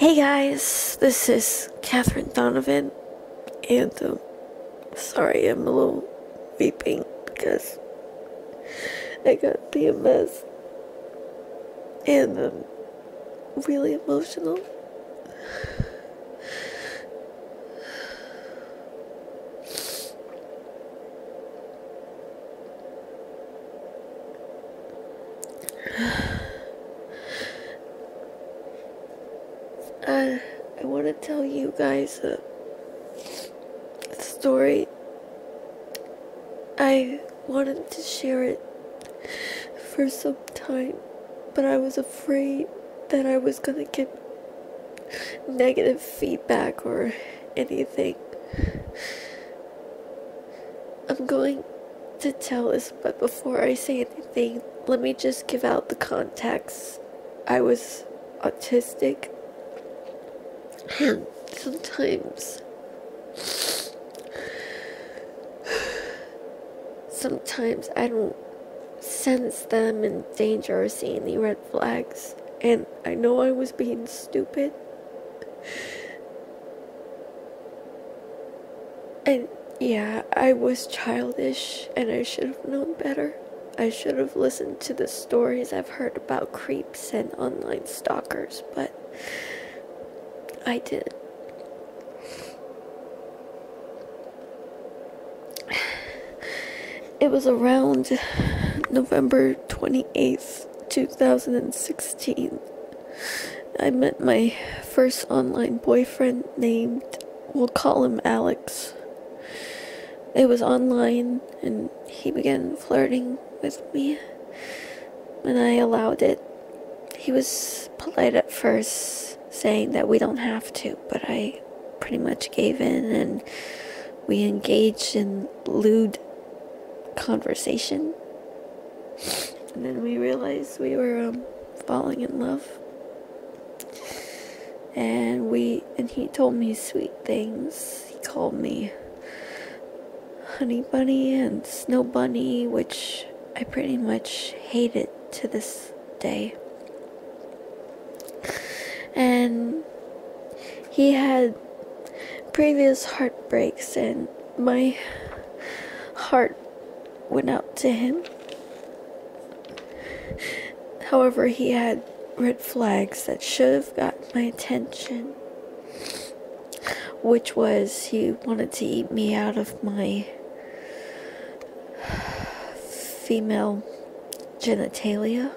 Hey guys, this is Catherine Donovan, and sorry I'm a little weeping because I got PMS, and I'm really emotional. I want to tell you guys a story. I wanted to share it for some time, but I was afraid that I was gonna get negative feedback or anything. I'm going to tell this, but before I say anything, let me just give out the context. I was autistic, and sometimes I don't sense them in danger or see any red flags, and I know I was being stupid, and yeah, I was childish, and I should have known better. I should have listened to the stories I've heard about creeps and online stalkers, but I didn't. It was around November 28th, 2016. I met my first online boyfriend named, we'll call him Alex. It was online, and he began flirting with me, and I allowed it. He was polite at first, saying that we don't have to, but I pretty much gave in, and we engaged in lewd conversation, and then we realized we were falling in love, and he told me sweet things. He called me honey bunny and snow bunny, which I pretty much hated to this day. And he had previous heartbreaks, and my heart went out to him. However, he had red flags that should have got my attention, which was he wanted to eat me out of my female genitalia,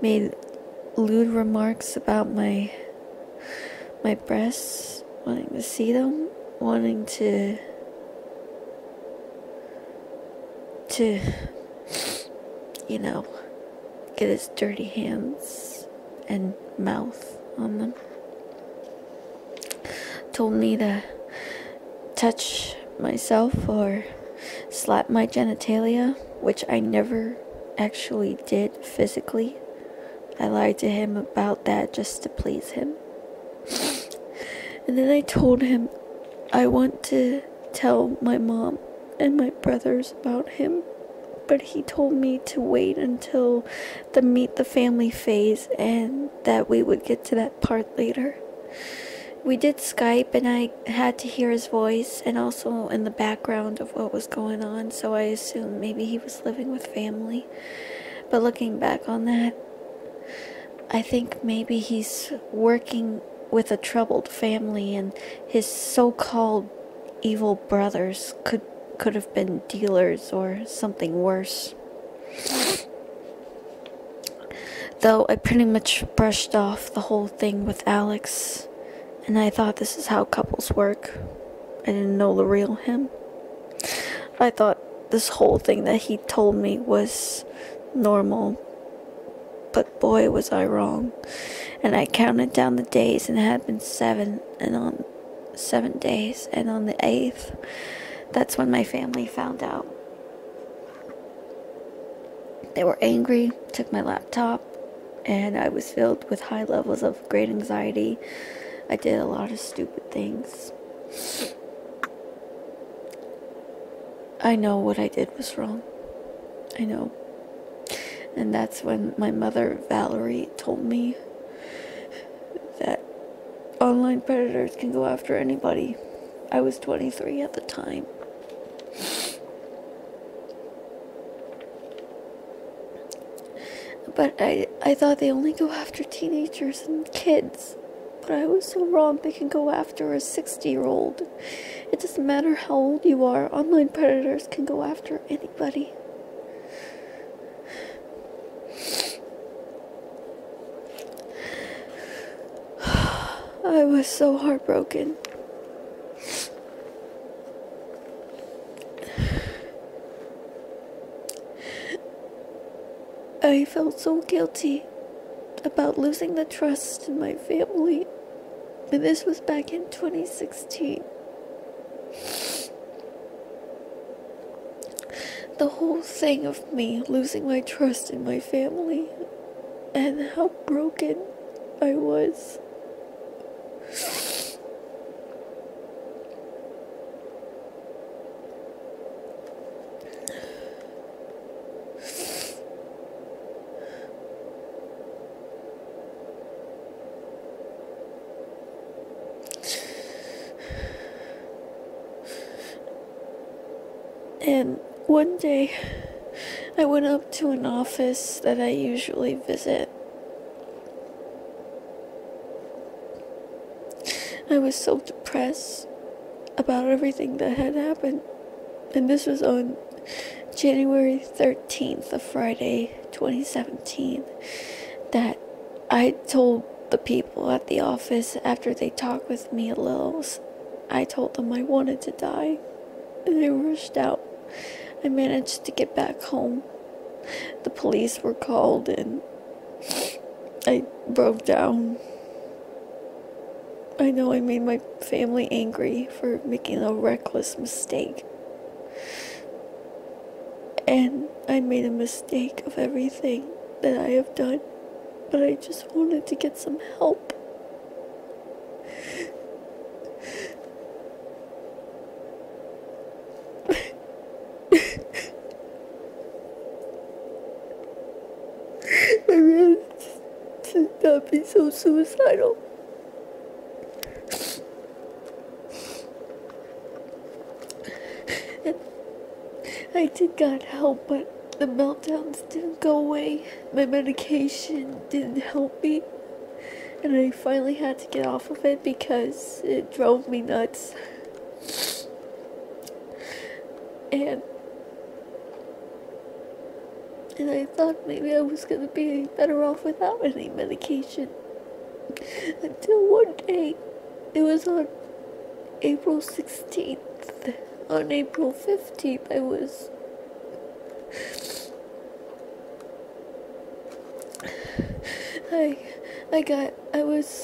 made lewd remarks about my breasts, wanting to see them, wanting to get his dirty hands and mouth on them. Told me to touch myself or slap my genitalia, which I never actually did physically. I lied to him about that just to please him. And then I told him I want to tell my mom and my brothers about him, but he told me to wait until the meet the family phase, and that we would get to that part later. We did Skype, and I had to hear his voice and also in the background of what was going on, so I assumed maybe he was living with family. But looking back on that, I think maybe he's working with a troubled family, and his so-called evil brothers could have been dealers or something worse. Though I pretty much brushed off the whole thing with Alex, and I thought this is how couples work. I didn't know the real him. I thought this whole thing that he told me was normal, but boy was I wrong. And I counted down the days, and it had been 7 days, and on the 8th, that's when my family found out. They were angry, took my laptop, and I was filled with high levels of great anxiety. I did a lot of stupid things. I know what I did was wrong. I know. And that's when my mother, Valerie, told me that online predators can go after anybody. I was 23 at the time. But I thought they only go after teenagers and kids. But I was so wrong. They can go after a 60-year-old. It doesn't matter how old you are. Online predators can go after anybody. I was so heartbroken. I felt so guilty about losing the trust in my family. And this was back in 2016. The whole thing of me losing my trust in my family and how broken I was. And one day, I went up to an office that I usually visit. I was so depressed about everything that had happened. And this was on January 13th, a Friday, 2017, that I told the people at the office after they talked with me a little, I told them I wanted to die. And I rushed out. I managed to get back home. The police were called and I broke down. I know I made my family angry for making a reckless mistake. And I made a mistake of everything that I have done. But I just wanted to get some help. I really to not be so suicidal. And I did got help, but the meltdowns didn't go away. My medication didn't help me. And I finally had to get off of it because it drove me nuts. And I thought maybe I was going to be better off without any medication. Until one day, it was on April 16th. On April 15th, I was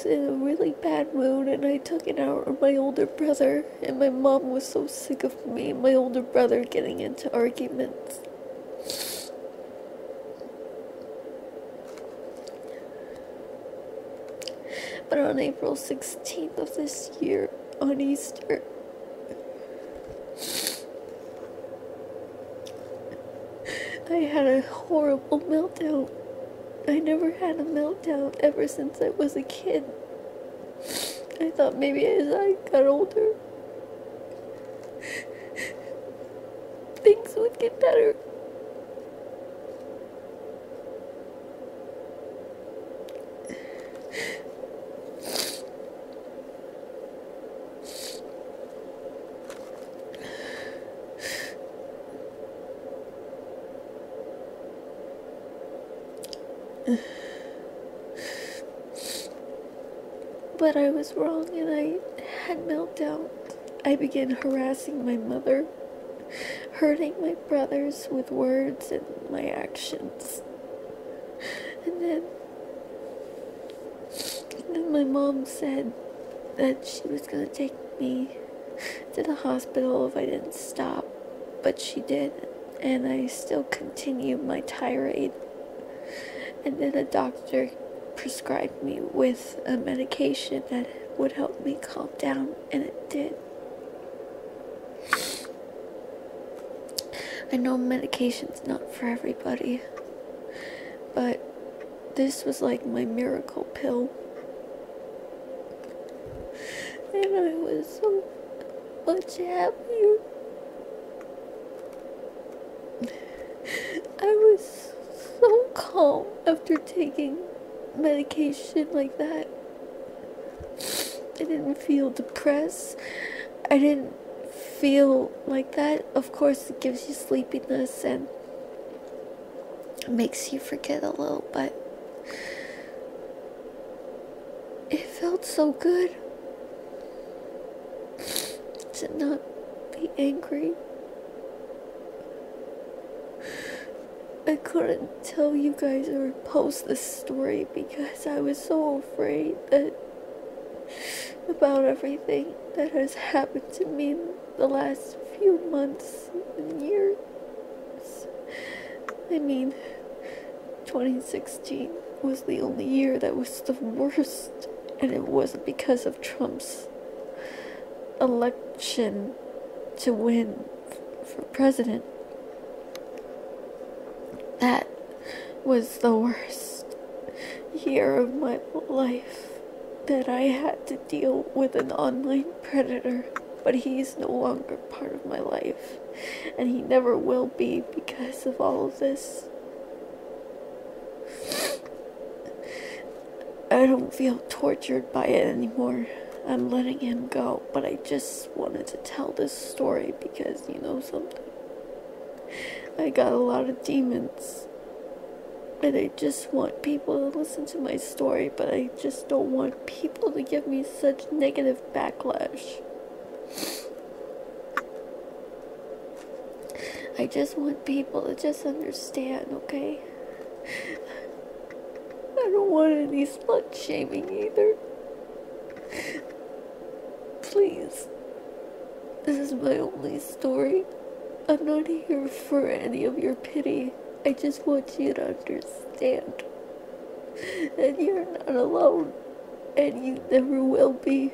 in a really bad mood, and I took it out on my older brother, and my mom was so sick of me and my older brother getting into arguments. But on April 16th of this year, on Easter, I had a horrible meltdown. I never had a meltdown ever since I was a kid. I thought maybe as I got older, things would get better. But I was wrong and I had meltdowns. I began harassing my mother, hurting my brothers with words and my actions. And then my mom said that she was going to take me to the hospital if I didn't stop. But she did, and I still continued my tirade. And then a doctor prescribed me with a medication that would help me calm down, and it did. I know medication's not for everybody, but this was like my miracle pill. And I was so much happier. I was so calm after taking medication like that. I didn't feel depressed. I didn't feel like that. Of course, it gives you sleepiness and makes you forget a little, but it felt so good to not be angry. I couldn't tell you guys or post this story because I was so afraid that about everything that has happened to me in the last few months and years. I mean, 2016 was the only year that was the worst, and it wasn't because of Trump's election to win for president. That was the worst year of my life, that I had to deal with an online predator, but he's no longer part of my life, and he never will be because of all of this. I don't feel tortured by it anymore. I'm letting him go, but I just wanted to tell this story because, you know something? I got a lot of demons, and I just want people to listen to my story, but I just don't want people to give me such negative backlash. I just want people to just understand, okay? I don't want any slut shaming either. Please. This is my only story. I'm not here for any of your pity. I just want you to understand that you're not alone, and you never will be.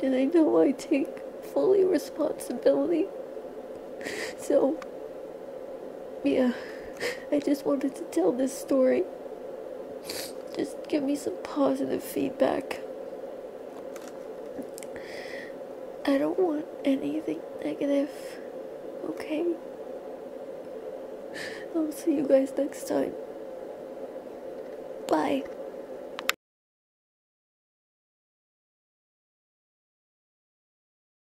And I know I take fully responsibility. So, yeah, I just wanted to tell this story. Just give me some positive feedback. I don't want anything negative, okay? I'll see you guys next time. Bye.